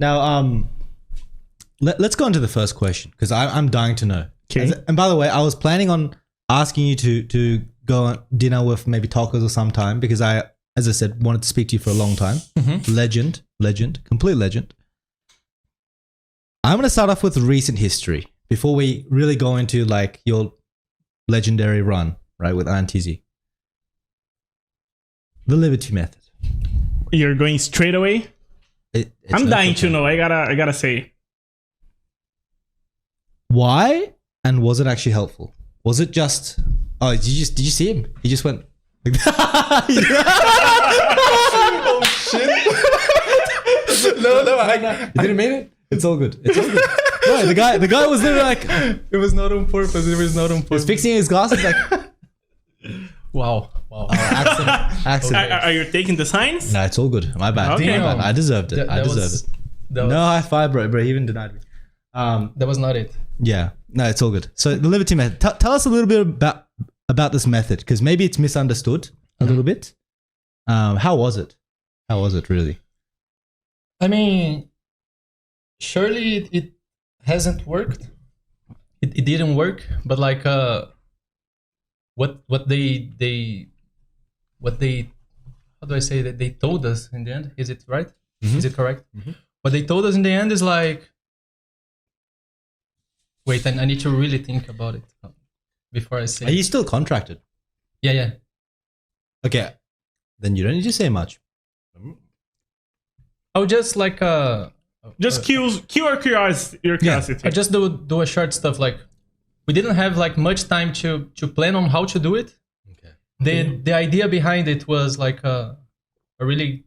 Now, let's go on to the first question because I'm dying to know. Okay. And by the way, I was planning on asking you to go on dinner with maybe Tockers or sometime because I, as I said, wanted to speak to you for a long time. Legend, complete legend. I'm going to start off with recent history before we really go into like your legendary run, right, with Antizzi. The Liberty method. You're going straight away? I'm dying to know. I gotta say. Why? And was it actually helpful? Was it just? Oh, did you see him? He just went. Oh shit! No, you didn't mean it. It's all good. It's all good. No, the guy was literally like, it was not on purpose. It was not on purpose. He was fixing his glasses like. Wow. Accident. Are you taking the signs? No, it's all good. My bad. Okay. My bad. I deserved it. I deserved it. No high five, bro. He even denied me. That was not it. Yeah. No, it's all good. So the Liberty method. Tell us a little bit about this method because maybe it's misunderstood a little bit. How was it? How was it really? I mean, surely it hasn't worked. It didn't work, but like what they how do I say that they told us in the end? Is it right? Is it correct? What they told us in the end is like, wait, I need to really think about it before I say. Are you still contracted? Yeah. Okay, then you don't need to say much. I would just like just cue your curiosity. I just do a short stuff like we didn't have like much time to plan on how to do it. Okay. The idea behind it was like a really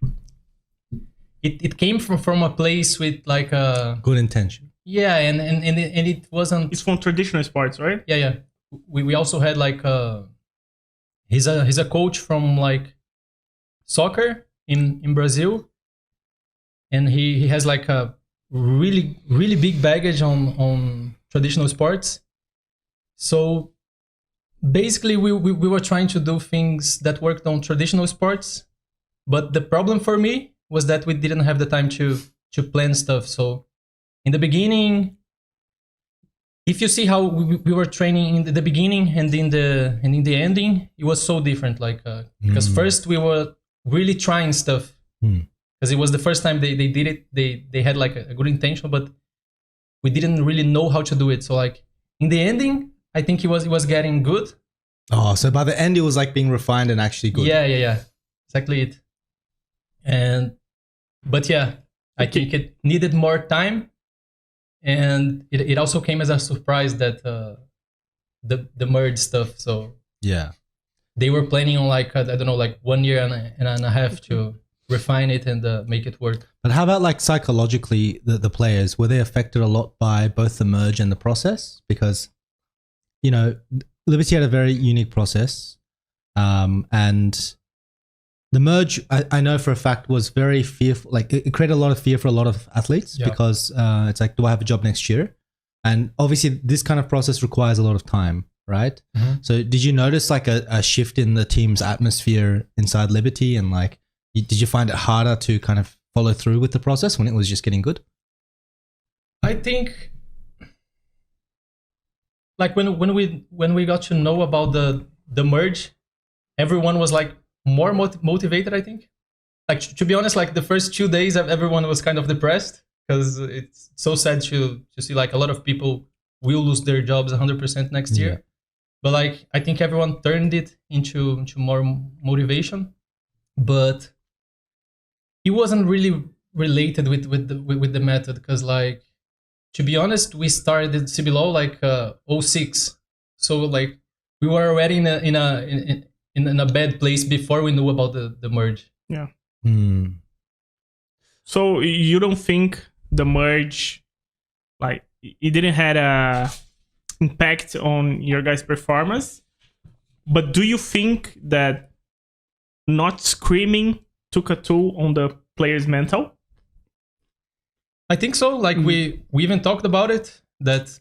it came from a place with like a good intention. Yeah, and it wasn't. It's from traditional sports, right? Yeah. We also had like he's a coach from like soccer in Brazil, and he has like a really big baggage on traditional sports. So basically we were trying to do things that worked on traditional sports, but the problem for me was that we didn't have the time to plan stuff. So in the beginning, if you see how we were training in the beginning and in the ending, it was so different. Like because first we were really trying stuff because it was the first time they did it. They had like a good intention, but we didn't really know how to do it. So like in the ending, I think it was getting good. Oh, so by the end it was like being refined and actually good. Yeah. Exactly it. But yeah, I think it needed more time. And it also came as a surprise that the merge stuff. So yeah, they were planning on like I don't know, like 1 year and a half to refine it and make it work. But how about like psychologically, the players, were they affected a lot by both the merge and the process? Because Liberty had a very unique process, and the merge, I know for a fact, was very fearful. Like it created a lot of fear for a lot of athletes because it's like, do I have a job next year? And obviously this kind of process requires a lot of time, right? So did you notice like a shift in the team's atmosphere inside Liberty? And like, did you find it harder to kind of follow through with the process when it was just getting good? I think like when we got to know about the merge, everyone was like more motivated. I think like to be honest, like the first 2 days everyone was kind of depressed because it's so sad to see like a lot of people will lose their jobs 100% next year. But like I think everyone turned it into more motivation, but it wasn't really related with the method because like to be honest, we started CBLOL like 06, so like we were already in a bad place before we knew about the merge. Yeah. So you don't think the merge, like it didn't had a impact on your guys' performance, but do you think that not screaming took a toll on the players' mental? I think so. Like we even talked about it, that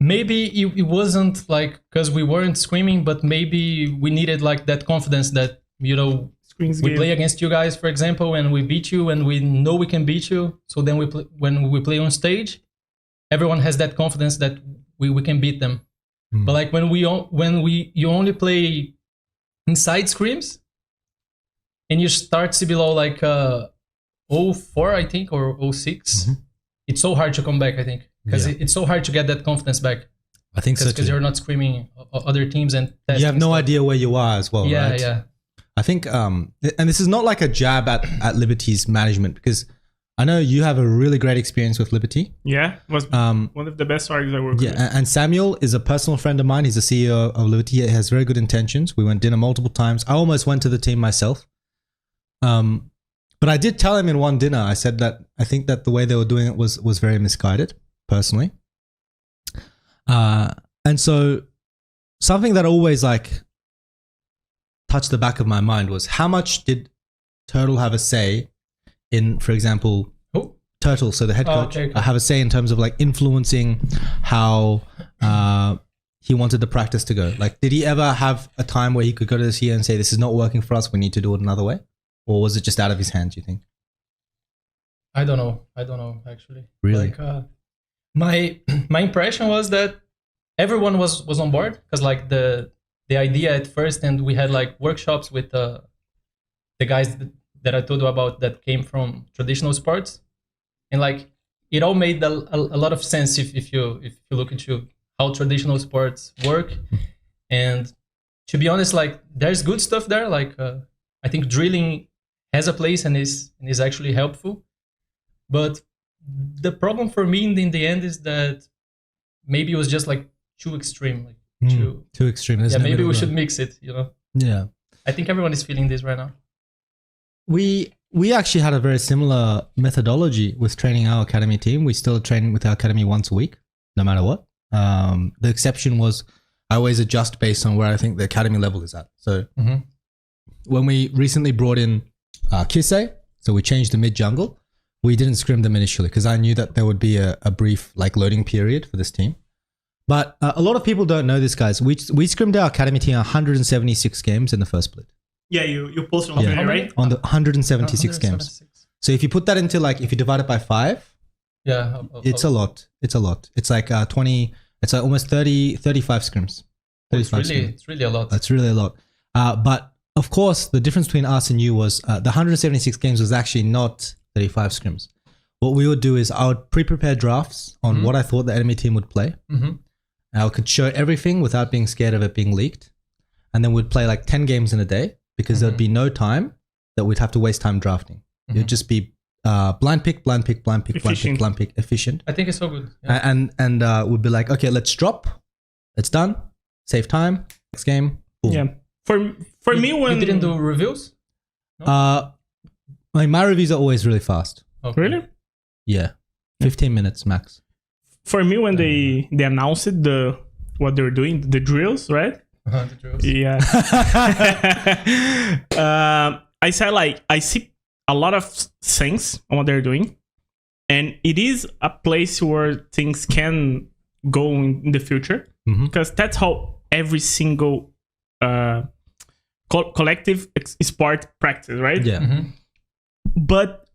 maybe it wasn't like because we weren't screaming, but maybe we needed like that confidence that screens we give. play against you guys, for example, and we beat you, and we know we can beat you. So then when we play on stage, everyone has that confidence that we can beat them. But like when you only play inside scrims, and you start CBLOL like 04, I think, or 06, it's so hard to come back, I think, because it's so hard to get that confidence back. I think so too. Because you're not screaming other teams and testing you have no stuff. idea where you are as well, right? Yeah. I think, and this is not like a jab at Liberty's management, because I know you have a really great experience with Liberty. Yeah, was one of the best orgs I worked with. Yeah, and Samuel is a personal friend of mine. He's the CEO of Liberty. He has very good intentions. We went dinner multiple times. I almost went to the team myself. But I did tell him in one dinner, I said that I think that the way they were doing it was very misguided, personally. And so something that always like touched the back of my mind was, how much did Turtle have a say in, for example, Turtle, so the head coach, have a say in terms of like influencing how he wanted the practice to go? Like, did he ever have a time where he could go to the CEO and say, this is not working for us, we need to do it another way? Or was it just out of his hands, you think? I don't know actually. Really? Like, my impression was that everyone was on board, because like the idea at first, and we had like workshops with the guys that I told you about that came from traditional sports, and like it all made a lot of sense if you look into how traditional sports work. And to be honest, like there's good stuff there. Like I think drilling has a place and is actually helpful, but the problem for me in the end is that maybe it was just like too extreme, like too extreme. Yeah, maybe we should mix it, you know? Yeah. I think everyone is feeling this right now. We actually had a very similar methodology with training our academy team. We still train with our academy once a week, no matter what. The exception was I always adjust based on where I think the academy level is at. So when we recently brought in Kisei, so we changed the mid jungle, we didn't scrim them initially because I knew that there would be a brief like loading period for this team. But a lot of people don't know this, guys. We scrimmed our academy team 176 games in the first split. Yeah, you posted on there, right? On the 176 games. So if you put that into like, if you divide it by 5, it's a lot. It's a lot. It's like 20, it's like almost 35 scrims. It's really a lot. That's really a lot. But of course, the difference between us and you was the 176 games was actually not 35 scrims. What we would do is I would pre-prepare drafts on what I thought the enemy team would play. I could show everything without being scared of it being leaked. And then we'd play like 10 games in a day because there'd be no time that we'd have to waste time drafting. It would just be blind pick, blind pick, blind pick, blind pick, blind pick, efficient. I think it's so good. Yeah. And we'd be like, okay, let's drop. It's done. Save time. Next game. Boom. Yeah. For me, when you didn't do reviews? No? My reviews are always really fast. Okay. Really? Yeah. 15 minutes max. For me, when they announced what they were doing, the drills, right? The drills. Yeah. I said like I see a lot of things on what they're doing, and it is a place where things can go in the future because that's how every single collective sport practice, right? Yeah. But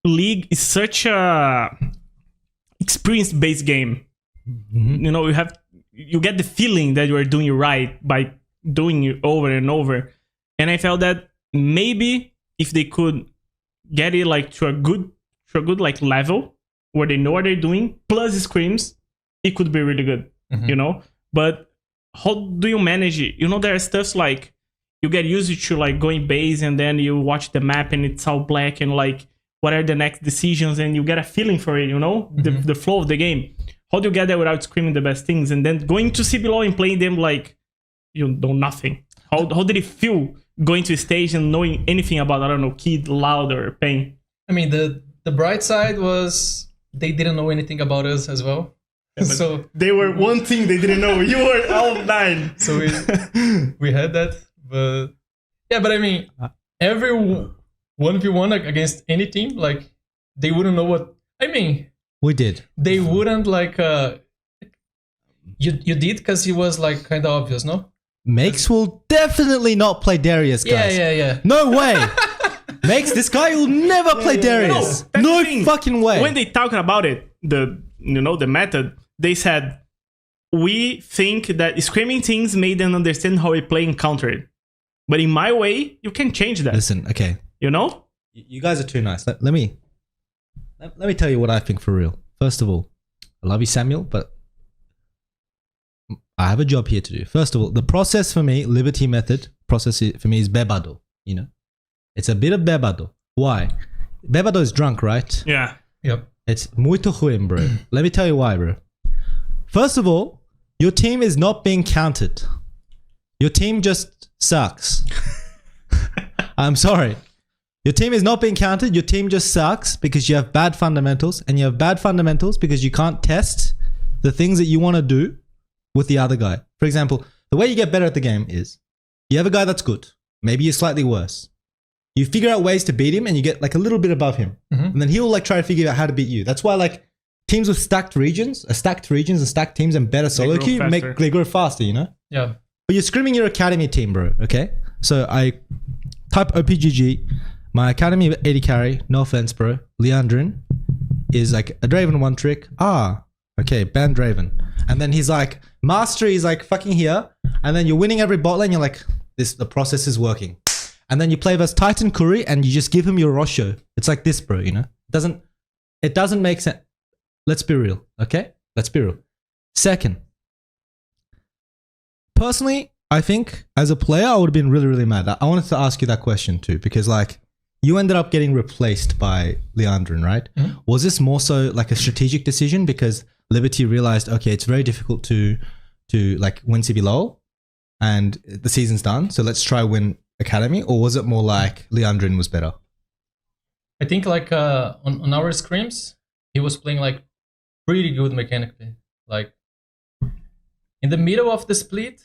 League is such a experience-based game. You know, you get the feeling that you are doing it right by doing it over and over. And I felt that maybe if they could get it like to a good like level where they know what they're doing, plus scrims, it could be really good. You know? But how do you manage it? You know, there are stuffs like you get used to like going base and then you watch the map and it's all black and like what are the next decisions, and you get a feeling for it, you know, the flow of the game. How do you get there without screaming the best things and then going to CBLOL and playing them like you know nothing? How did it feel going to a stage and knowing anything about, I don't know, Kid, Loud, or Pain? I mean, the bright side was they didn't know anything about us as well. Yeah, so they were one thing they didn't know. You were all 9. So we had that, but yeah, but I mean, every 1v1 against any team, like they wouldn't know what. I mean, we did. They wouldn't like. You did because it was like kind of obvious, no? Makes will definitely not play Darius, guys. Yeah. No way. Makes, this guy will never play Darius. No fucking way. When they talking about it, the method, they said, we think that screaming things made them understand how we play and counter it. But in my way, you can change that. Listen, okay. You know? You guys are too nice. Let me tell you what I think for real. First of all, I love you, Samuel, but I have a job here to do. First of all, the process for me, Liberty method process for me is bebado. You know, it's a bit of bebado. Why? Bebado is drunk, right? Yeah. Yep. It's muito ruim, bro. Let me tell you why, bro. First of all, your team is not being counted. Your team just sucks. I'm sorry. Your team is not being counted. Your team just sucks because you have bad fundamentals, and you have bad fundamentals because you can't test the things that you want to do with the other guy. For example, the way you get better at the game is you have a guy that's good. Maybe you're slightly worse. You figure out ways to beat him and you get like a little bit above him. And then he'll like try to figure out how to beat you. That's why like teams with stacked regions and stacked teams and better solo queue they grow faster, you know? Yeah. But you're screaming your academy team, bro, okay? So I type OPGG. My academy 80 carry, no offense, bro. Leandrin is like a Draven one trick. Okay, ban Draven. And then he's like, Mastery is like fucking here. And then you're winning every bot lane. You're like, the process is working. And then you play versus Titan Curry and you just give him your Rosho. It's like this, bro, you know? It doesn't make sense. Let's be real, okay? Let's be real. Second, personally, I think as a player, I would have been really, really mad. I wanted to ask you that question too, because like, you ended up getting replaced by Leandrin, right? Was this more so like a strategic decision because Liberty realized, okay, it's very difficult to like win CBLOL and the season's done, so let's try win Academy? Or was it more like Leandrin was better? I think like on our scrims, he was playing like pretty good mechanically. Like in the middle of the split,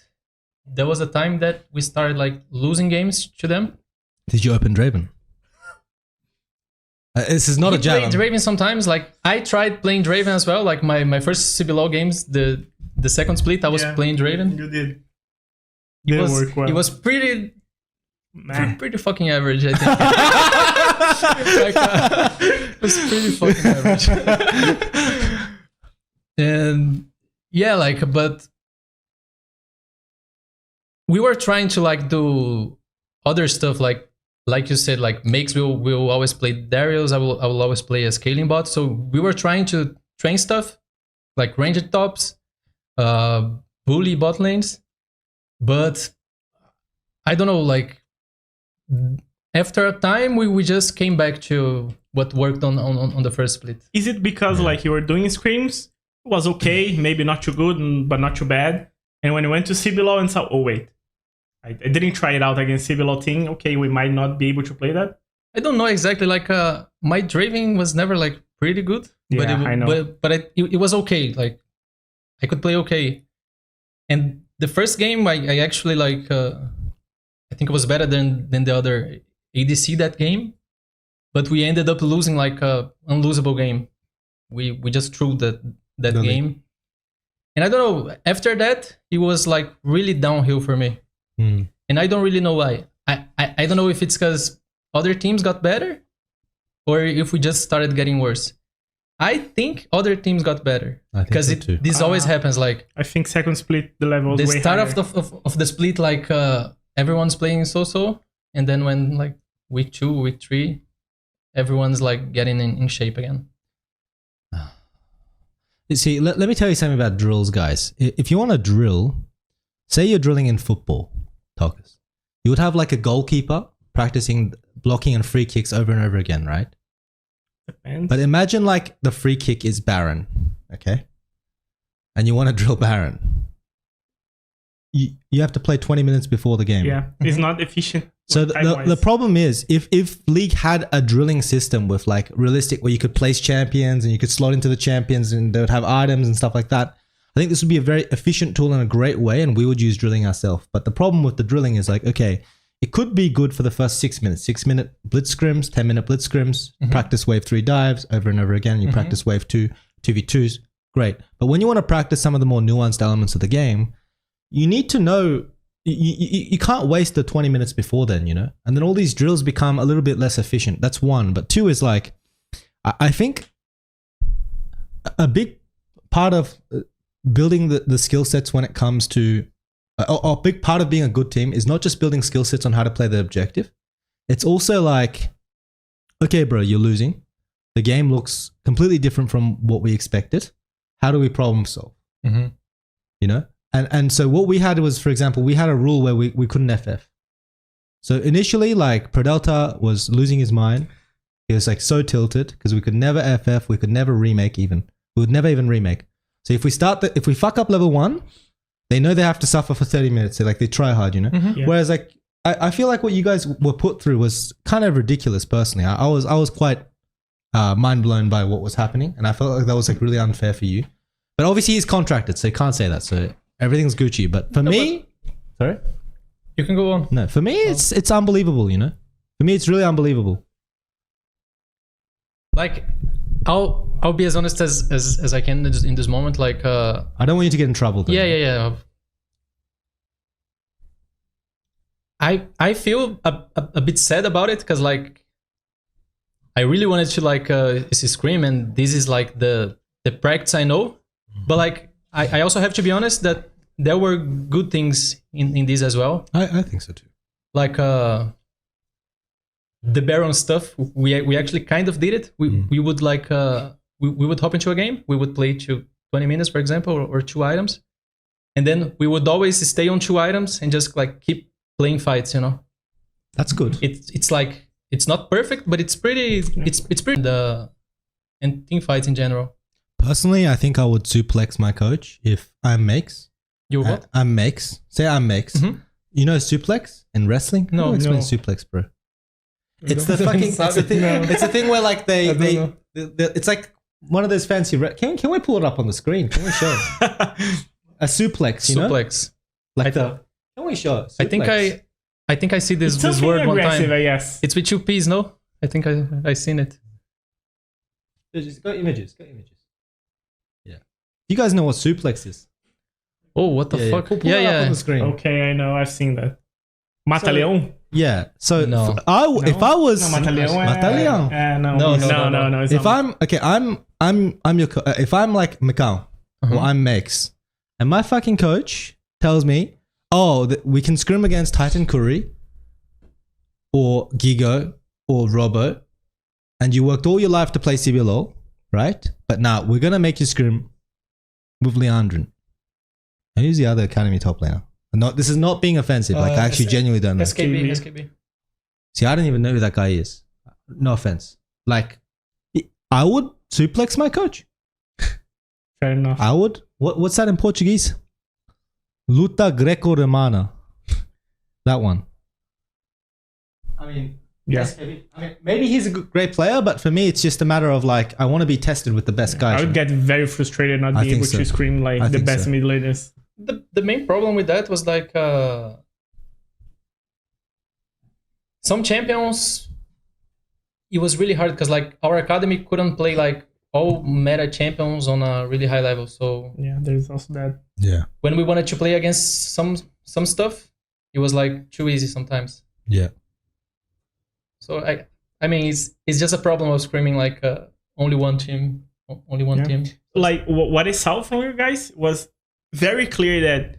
there was a time that we started like losing games to them. Did you open Draven? This is not a jab. He played Draven sometimes. Like I tried playing Draven as well. Like my first CBLOL games, the second split, I was playing Draven. You did. It work well. It was pretty fucking average, I think. It was pretty fucking average. And yeah, like, but we were trying to like do other stuff, like you said, like Makes will always play Darius. I will always play a scaling bot. So we were trying to train stuff like ranged tops, bully bot lanes, but I don't know, like after a time we just came back to what worked on the first split. Is it because like you were doing scrims, it was okay, maybe not too good but not too bad, and when you went to CBLOL and saw, oh wait, I didn't try it out against CBLOL thing, okay, we might not be able to play that? I don't know exactly, like my Draven was never like pretty good, but I know. But it was okay, like I could play okay. And the first game I actually like I think it was better than the other ADC that game, but we ended up losing like a unlosable game. We just threw that game, and I don't know. After that, it was like really downhill for me, and I don't really know why. I don't know if it's because other teams got better, or if we just started getting worse. I think other teams got better because so this always happens. Like I think second split the level. The way start higher. of the split, like everyone's playing so, and then when like week 2, week 3, everyone's like getting in shape again. You see, let me tell you something about drills, guys. If you want to drill, say you're drilling in football, Tockers, you would have like a goalkeeper practicing blocking and free kicks over and over again, right? Depends. But imagine like the free kick is Baron, okay? And you want to drill Baron. You have to play 20 minutes before the game. Yeah, it's not efficient. So the problem is, if League had a drilling system with like realistic, where you could place champions and you could slot into the champions and they would have items and stuff like that, I think this would be a very efficient tool in a great way, and we would use drilling ourselves. But the problem with the drilling is like, okay, it could be good for the first 6 minutes, 6-minute blitz scrims, 10-minute blitz scrims, practice wave 3 dives over and over again. You practice wave 2, 2v2s, great. But when you want to practice some of the more nuanced elements of the game, you need to know you can't waste the 20 minutes before then, you know? And then all these drills become a little bit less efficient. That's one. But two is like, I think a big part of building the skill sets when it comes to, a big part of being a good team is not just building skill sets on how to play the objective. It's also like, okay, bro, you're losing. The game looks completely different from what we expected. How do we problem solve? Mm-hmm. You know? And so what we had was, for example, we had a rule where we couldn't FF. So initially, like, Prodelta was losing his mind. He was like so tilted because we could never FF, we could never remake even. We would never even remake. So if we fuck up level 1, they know they have to suffer for 30 minutes. So like they try hard, you know? Mm-hmm. Yeah. Whereas like, I feel like what you guys were put through was kind of ridiculous personally. I was quite mind blown by what was happening. And I felt like that was like really unfair for you. But obviously he's contracted, so you can't say that. So everything's Gucci. But for me, sorry? You can go on. No, for me, it's unbelievable, you know? For me, it's really unbelievable. Like, I'll be as honest as I can in this moment. Like, I don't want you to get in trouble. Though. Yeah. I feel a bit sad about it because like I really wanted to like scream, and this is like the practice I know, but like I also have to be honest that there were good things in this as well. I think so too. Like the Baron stuff, we actually kind of did it. We would like we would hop into a game, we would play to 20 minutes for example, or 2 items, and then we would always stay on 2 items and just like keep playing fights, you know. That's good. It's like it's not perfect, but it's pretty and team fights in general. Personally, I think I would suplex my coach if I'm Makes. You what? I'm Makes. Say I'm Makes. Mm-hmm. You know suplex in wrestling? No, explain no. suplex, bro. It's the fucking. It's the thing. It's the thing where like it's like one of those fancy. Can we pull it up on the screen? Can we show it? A suplex, you know? Suplex. Like the. Can we show it? Suplex. I think I see this Something word one aggressive, time. yes. It's with 2 P's, no? I think I seen it. Just go images. Yeah. You guys know what suplex is? Oh, what the fuck? Pull it up on the screen. Okay, I know. I've seen that. Mata Leão? Yeah. So No. if I was No, Mata Leão. Mata Leão. No. It's If not. I'm your if I'm like MICAO or I'm Max, and my fucking coach tells me, oh, we can scrim against Titan Curry or Gigo or Robo, and you worked all your life to play CBLOL, right? But now we're gonna make you scrim with Leandrin. And who's the other academy top laner? This is not being offensive. Like I actually genuinely don't know. SKB. See, I don't even know who that guy is. No offense. Like, I would suplex my coach. Fair enough. I would. What's that in Portuguese? Luta Greco-Romana. That one. I mean, Yeah. maybe he's a great player, but for me, it's just a matter of like, I want to be tested with the best guys. I would get very frustrated not being able to scream like the best mid laners. The main problem with that was like some champions, it was really hard because like our academy couldn't play like all meta champions on a really high level. So Yeah, there's also that. Yeah. when we wanted to play against some stuff, it was like too easy sometimes. Yeah. So I mean it's just a problem of screaming like only one team. Like what I saw from you guys was very clear that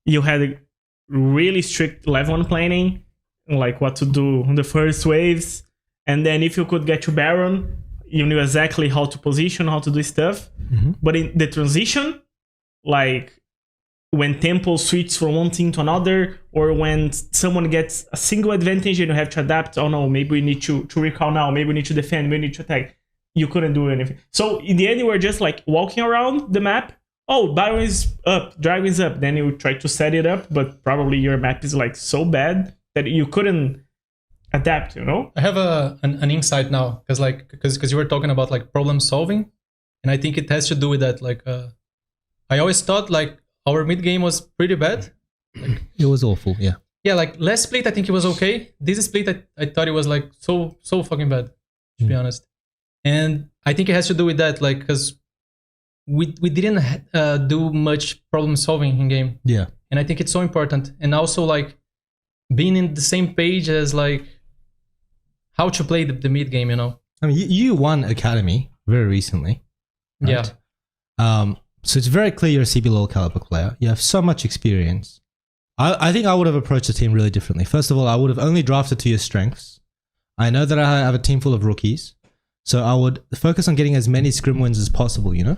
you had a really strict level 1 planning, like what to do on the first waves, and then if you could get to Baron, you knew exactly how to position, how to do stuff. Mm-hmm. But in the transition, like when tempo switches from one team to another, or when someone gets a single advantage and you have to adapt, oh no, maybe we need to recall now, maybe we need to defend, maybe we need to attack. You couldn't do anything. So in the end, you were just like walking around the map. Oh, Baron is up, Dragon's up. Then you try to set it up, but probably your map is like so bad that you couldn't adapt, you know? I have an insight now because you were talking about like problem solving, and I think it has to do with that. Like I always thought like our mid game was pretty bad. Like, It was awful. Yeah. yeah, like last split I think it was okay. This split I thought it was like so fucking bad, to be honest. And I think it has to do with that, like because we didn't do much problem solving in game. Yeah. And I think it's so important. And also like being in the same page as like how to play the mid game, you know? I mean, you won Academy very recently. Right? Yeah. So it's very clear you're a CB low caliber player. You have so much experience. I think I would have approached the team really differently. First of all, I would have only drafted to your strengths. I know that I have a team full of rookies. So I would focus on getting as many scrim wins as possible, you know,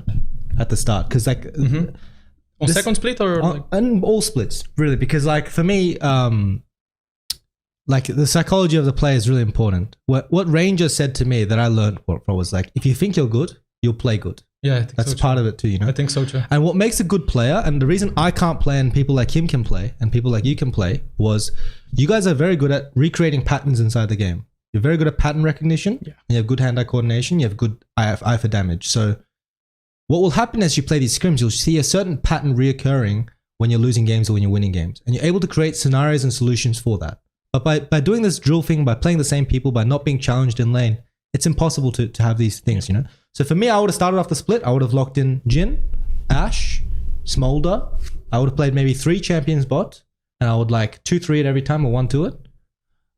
at the start. Because like... On second split or like? And all splits, really. Because like for me... like the psychology of the player is really important. What Ranger said to me that I learned from was like, if you think you're good, you'll play good. Yeah, I think that's so part too. of it too, you know? I think so too. And what makes a good player, and the reason I can't play and people like him can play and people like you can play, was you guys are very good at recreating patterns inside the game. You're very good at pattern recognition. Yeah. You have good hand-eye coordination. You have good eye for damage. So what will happen as you play these scrims, you'll see a certain pattern reoccurring when you're losing games or when you're winning games. And you're able to create scenarios and solutions for that. But by doing this drill thing, by playing the same people, by not being challenged in lane, it's impossible to have these things, you know? So for me, I would have started off the split. I would have locked in Jin, Ashe, Smolder. I would have played maybe 3 champions bot, and I would like 2-3 it every time or 1-2 it.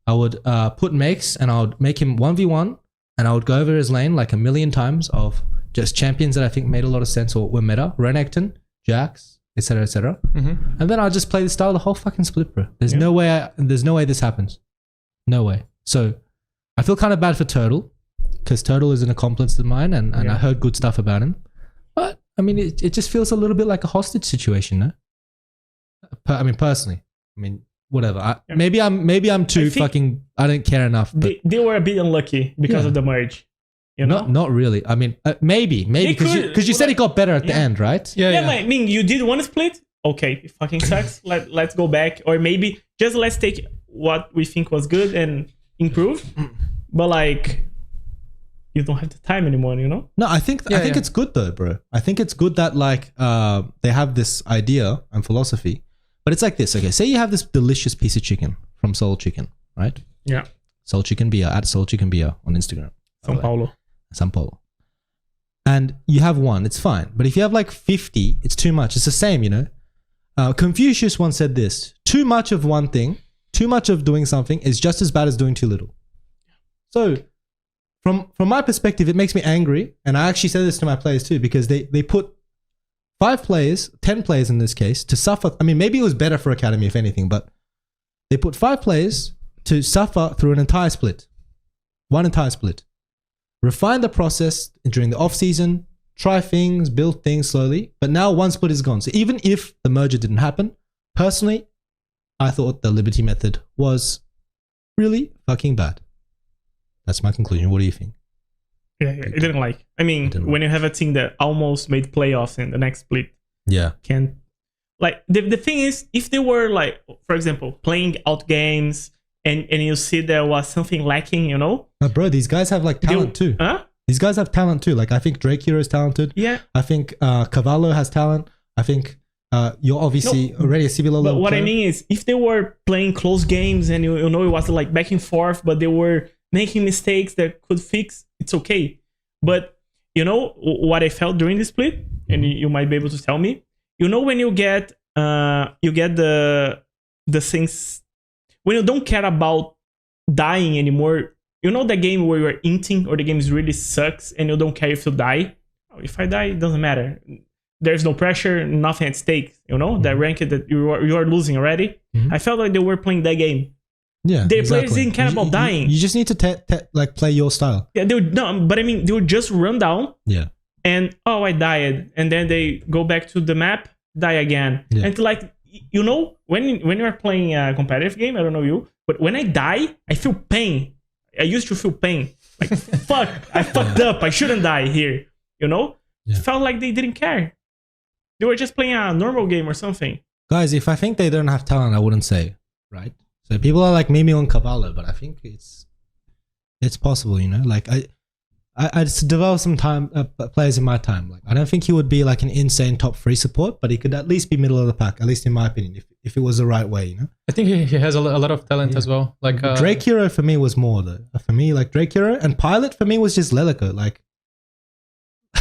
I would put Makes, and I would make him 1v1, and I would go over his lane like a million times of just champions that I think made a lot of sense or were meta. Renekton, Jax, etc., etc. And then I'll just play the style the whole fucking split, bro. There's no way this happens. No way. So I feel kind of bad for Turtle, because Turtle is an accomplice of mine, and I heard good stuff about him. But I mean, it just feels a little bit like a hostage situation, no? I mean, personally, I mean, whatever. Maybe I'm too fucking. I don't care enough. But they were a bit unlucky because of the merge. You know? Not really. I mean, maybe because you said it got better at the end, right? Yeah. I mean, you did one split. Okay, it fucking sucks. Let's go back, or maybe just let's take what we think was good and improve. But like, you don't have the time anymore, you know? No, I think it's good though, bro. I think it's good that like they have this idea and philosophy, but it's like this. Okay, say you have this delicious piece of chicken from Soul Chicken, right? Yeah. Soul Chicken Beer at Soul Chicken Beer on Instagram. São Paulo. And you have one, it's fine. But if you have like 50, it's too much. It's the same, you know? Confucius once said this: too much of one thing, too much of doing something is just as bad as doing too little. So from my perspective, it makes me angry. And I actually said this to my players too, because they put 5 players, 10 players in this case, to suffer. I mean, maybe it was better for Academy, if anything, but they put 5 players to suffer through an entire split. One entire split. Refine the process during the off season, try things, build things slowly. But now one split is gone. So even if the merger didn't happen, personally, I thought the Liberty method was really fucking bad. That's my conclusion. What do you think? Yeah, it didn't like. I mean, when you have a team that almost made playoffs in the next split, can't. Like the thing is, if they were like, for example, playing out games, and you see there was something lacking, you know? But bro, these guys have like talent too. Huh? These guys have talent too. Like I think Drake Hero is talented. Yeah. I think Cavallo has talent. I think you're obviously already a CB level. But what I mean is, if they were playing close games and you know it was like back and forth, but they were making mistakes that could fix, it's okay. But you know what I felt during the split, and you might be able to tell me. You know when you get the things. When you don't care about dying anymore, you know the game where you're inting or the game really sucks and you don't care if you die? If I die, it doesn't matter. There's no pressure, nothing at stake, you know? That rank that you are losing already. I felt like they were playing that game. Yeah, the players didn't care about dying. You just need to like play your style. Yeah, but I mean, they would just run down. Yeah. And, I died. And then they go back to the map, die again. Yeah. And like... You know, when you're playing a competitive game, I don't know you, but when I die, I feel pain. I used to feel pain. Like, fuck, I fucked up. I shouldn't die here. You know? Yeah. It felt like they didn't care. They were just playing a normal game or something. Guys, if I think they don't have talent, I wouldn't say, right? So people are like Mimi and Cavallo, but I think it's possible, you know? Like, I just developed some players in my time. Like I don't think he would be like an insane top 3 support, but he could at least be middle of the pack, at least in my opinion, if it was the right way, you know? I think he has a lot of talent as well. Like Drake Hero for me was more though. For me, like Drake Hero, and Pilot for me was just Lelico. Like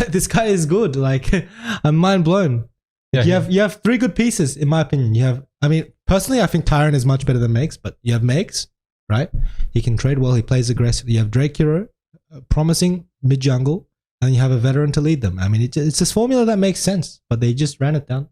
this guy is good. Like I'm mind blown. Yeah, you have three good pieces in my opinion. You have, I mean, personally, I think Tyron is much better than Megs, but you have Megs, right? He can trade well. He plays aggressive. You have Drake Hero, promising mid jungle, and you have a veteran to lead them. I mean, it's this formula that makes sense, but they just ran it down.